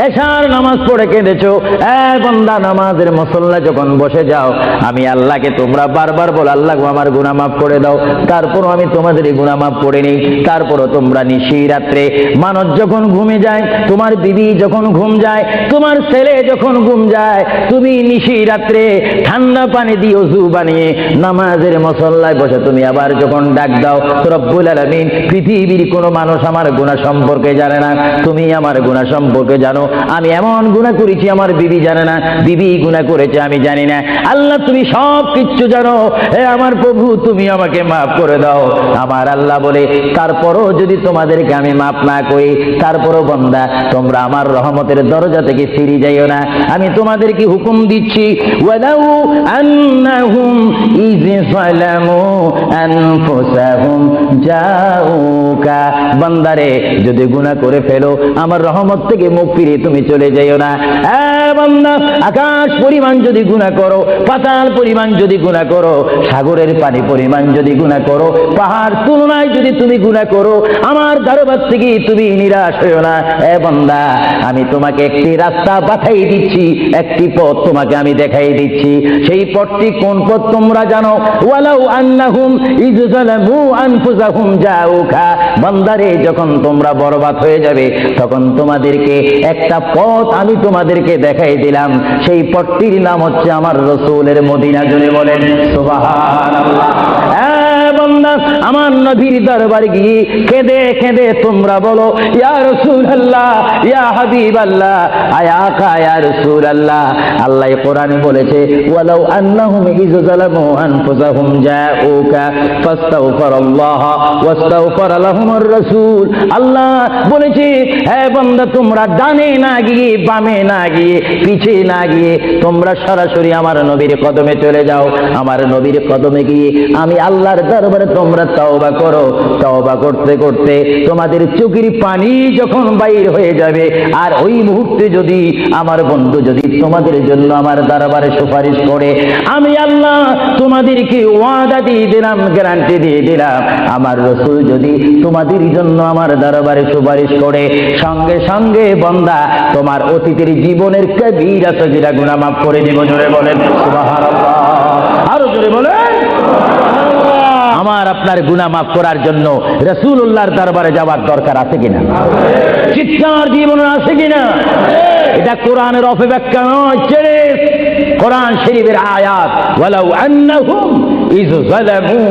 এশার নামাজ পড়ে কেঁদেছো, বান্দা নামাজের মুসল্লা যখন বসে যাও, আমি আল্লাহকে তোমরা বারবার বলো আল্লাহ আমার গুনাহ মাফ করে দাও, তারপরও আমি তোমাদের গুনাহ মাফ করে নিই। তারপরও তোমরা নিশি রাত্রে মানুষ যখন ঘুমে যায়, তোমার বিবি যখন ঘুম যায়, তোমার ছেলে যখন ঘুম যায়, তুমি নিশি রাত্রে ঠান্ডা পানি দিয়ে ওযু বানিয়ে নামাজের মুসল্লায় বসে তুমি আবার যখন ডাক দাও রব্বুল আলামিন, পৃথিবীর কোনো মানুষ আমার গুনাহ সম্পর্কে জানে না, তুমি আমার গুনাহ সম্পর্কে জানো। আমি এমন গুনাহ করেছি আমার বিবি জানে না, বিবি গুনাহ করেছে আমি জানি না। আল্লাহ তুমি সব কিচ্ছু জানো, হে আমার প্রভু তুমি আমাকে মাফ করে দাও। আমার আল্লাহ বলে তারপরও যদি তোমাদেরকে আমি মাফ না করি, তারপরও বান্দা তোমরা আমার রহমতের দরজা থেকে ফিরে যাইও না। আমি তোমাদেরকে হুকুম দিচ্ছি, ওয়ালাউ আন্নাহুম ইয যালামু আনফুসাহুম জাউকা, বান্দারে যদি গুনাহ করে ফেলো আমার রহমত থেকে মুখ ফিরিয়ে তুমি চলে যাইও না। বান্দা আকাশ পরিমাণ যদি গুনাহ করো, পাতাল পরিমাণ যদি গুনাহ করো, সাগরের পানি পরিমাণ যদি গুনাহ করো, পাহাড় তুলনায় যদি তুমি গুনাহ করো, আমার দরবার থেকে তুমি নিরাশ হইও না। বান্দা আমি তোমাকে একটি রাস্তা পাঠাই দিচ্ছি, একটি পথ তোমাকে আমি দেখাই দিচ্ছি। সেই পথটি কোন পথ তোমরা জানো? ওয়ালাউ আন্নাহুম ইয যালামু আনফুসাহুম জাউকা, বান্দারে যখন তোমরা বরবাদ হয়ে যাবে তখন তোমাদেরকে একটা পথ আমি তোমাদেরকে দেখাই দিলাম, সেই পথটির নাম হচ্ছে আমার রাসূলের মদিনা। জুড়ে বলেন সুবহানাল্লাহ। বান্দা আমার নবীর দরবারে গিয়ে কেঁদে কেঁদে তোমরা বলো ইয়া রাসূলুল্লাহ, ইয়া হাবিবাল্লাহ, আয়া আকা ইয়া রাসূলুল্লাহ। আল্লাহ কোরআনে বলেছে ওয়ালাউ আন্নাহুম ইয যালামু আনফুসাহুম জাউকা ফাস্তাগফিরুল্লাহ ওয়াস্তাগফার লাহুমুর রাসূল। আল্লাহ বলেছে হে বান্দা তোমরা ডানে না গিয়ে, বামে না গিয়ে, পিছে না গিয়ে তোমরা সরাসরি আমার নবীর কদমে চলে যাও। আমার নবীর কদমে গিয়ে আমি আল্লাহর দরবারে তোমরা তওবা করো। তওবা করতে করতে তোমাদের চোখের পানি যখন বাইর হয়ে যাবে, আর ওই মুহূর্তে যদি আমার বন্ধু যদি তোমাদের জন্য আমার দরবারে সুপারিশ করে, আমি আল্লাহ তোমাদেরকে ওয়াদা দিয়ে দিলাম, গ্যারান্টি দিয়ে দিলাম, আমার রাসূল যদি তোমাদের জন্য আমার দরবারে সুপারিশ করে, সঙ্গে সঙ্গে বান্দা তোমার অতীতের জীবনের কবিরা সগীরা গুনাহ মাফ করে দিব। জোরে বলেন সুবহানাল্লাহ, আরো জোরে বলেন। আমার আপনার গুনাহ মাফ করার জন্য রাসূলুল্লাহর দরবারে যাওয়ার দরকার আছে কিনা? চিৎকার জীবন আছে কিনা? এটা কোরআনের অপব্যাখ্যা নয়, কোরআন শরীফের আয়াত। ওয়ালাউ আন্নাহুম ইয যালামু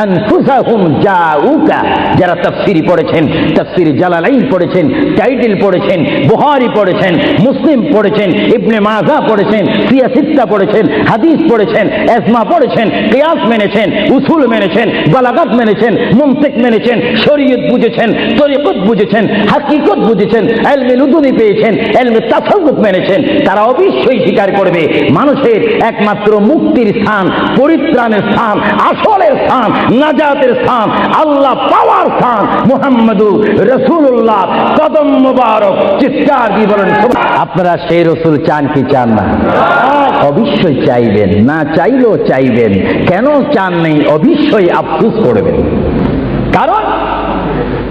আনফুসাহুম জাউকা, যারা তাফসীর পড়েছেন, তাফসীর জালালাইন পড়েছেন, টাইটেল পড়েছেন, বুখারী পড়েছেন, মুসলিম পড়েছেন, ইবনে মাজাহ পড়েছেন, সিয়াসিত্তা পড়েছেন, হাদিস পড়েছেন, ইজমা পড়েছেন, কিয়াস মেনেছেন, উসুল মেনেছেন, বালাগাত মেনেছেন, মুনতিক মেনেছেন, শরীয়ত বুঝেছেন, তরিকত বুঝেছেন, হাকিকত বুঝেছেন, ইলমে লুদুনি পেয়েছেন, ইলমে তাসাউফ মেনেছেন, তারা অবশ্যই স্বীকার করবে মানুষের একমাত্র মুক্তির স্থান, পরিত্রাণের স্থান, আসলের স্থান, নাজাতের স্থান, আল্লাহ পাওয়ার স্থান মুহাম্মদুর রাসূলুল্লাহ কদম মুবারক। চিৎকার দিয়ে বলেন। আপনারা সেই রাসূল চান কি চান না? অবশ্যই চাইবেন, না চাইলেও চাইবেন। কেন চান নেই? অবশ্যই আফসোস করবেন। কারণ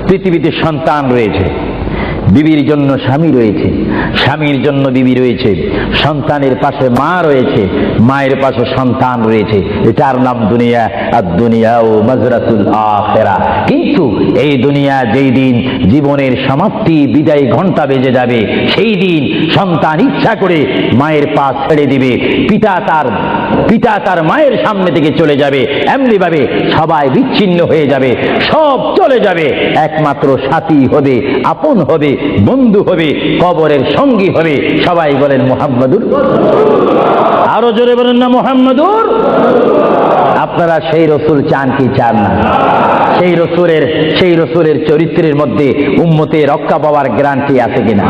পৃথিবীতে সন্তান রয়েছে, বিবির জন্য স্বামী রয়েছে, স্বামীর জন্য বিবি রয়েছে, সন্তানের পাশে মা রয়েছে, মায়ের পাশে সন্তান রয়েছে। এটার নাম দুনিয়া। আর দুনিয়া ও মাজরাতুল আখিরা। কিন্তু এই দুনিয়া যেই দিন জীবনের সমাপ্তি, বিদায় ঘন্টা বেজে যাবে, সেই দিন সন্তান ইচ্ছা করে মায়ের পা ছেড়ে দিবে, পিতা তার মায়ের সামনে থেকে চলে যাবে, এমনি ভাবে সবাই বিচ্ছিন্ন হয়ে যাবে, সব চলে যাবে। একমাত্র সাথী হবে, আপন হবে, বন্ধু হবে, কবরের সঙ্গী হবে। সবাই বলেন মুহাম্মাদুর। আরো জোরে বলেন না মুহাম্মাদুর। আপনারা সেই রাসূল চান কি চান না? সেই রাসূলের চরিত্রের মধ্যে উম্মতের রক্ষা পাওয়ার গ্যারান্টি আছে কিনা?